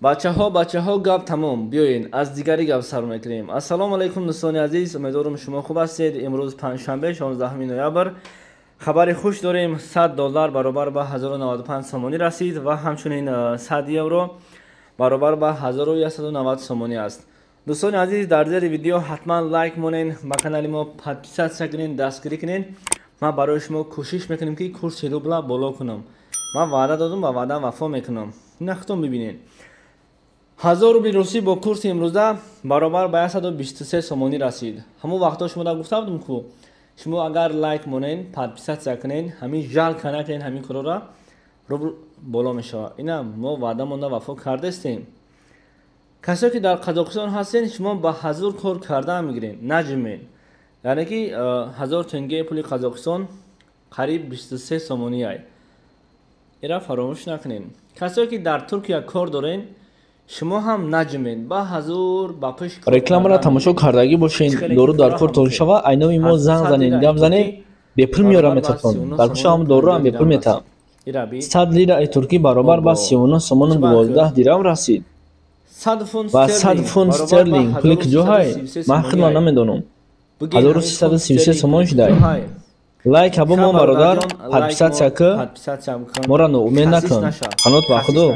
бачаҳо гап тамом. Биёед аз дигари гап сар мекунем. Ассалому алайкум дӯстони азиз, умедворам шумо хуб ҳастед. Имрӯз панҷшанбе 16 ноябр хабари хуш дорем. $100 баробар ба 1095 сомонӣ расид ва ҳамчунин 100 евро баробар ба 1190 сомонӣ аст. дӯстони азиз, дар зери видео ҳатман лайк монен, ба канали мо подписатсия кунед, дастгирӣ кунед. Ман барои шумо кӯшиш мекунам ки курси рубла боло кунам. Ман ваъда додам ва ваъда вафо мекунам. Нахтон бибинед. 1000 рубли русӣ бо курси имрӯза баробар ба 123 сомонӣ расид. Ҳамон вақтҳо шумо да гуфтам ку шумо агар лайк монен, подписатсия кунед, ҳамин жалка накунед, ҳамин корора рубл боло мешавад. Ина мо ваъдамонда вафо кардастем. Касое ки дар Қазоқистон ҳастен, шумо ба ҳазур кор карда мегиред, наҷмед. Яъне ки 1000 тенге пули Қазоқистон қариб 23 сомонӣ ай. Ира фаромӯш накунед. Касое ки дар Туркия кор дорен, шумо ҳам наҷмед ба ҳазур ба пеш рекламаро тамошо кардагӣ бошед. Дору дар кортон шава, айноми мо занг занед, гап занед, бепул меёрам метавон. Дар кушам дору ҳам бепул метавам. 100 лираи туркӣ баробар ба 39 сомону 12 дирам расид. Ба 100 фунт стерлинг пули куҷо ҳай? Ман худман намедонам. 1333 сомон шудай. лайк ҳабо мо бародар, подписатсия кӣ, моро ноумед накун. Қанот ба худо.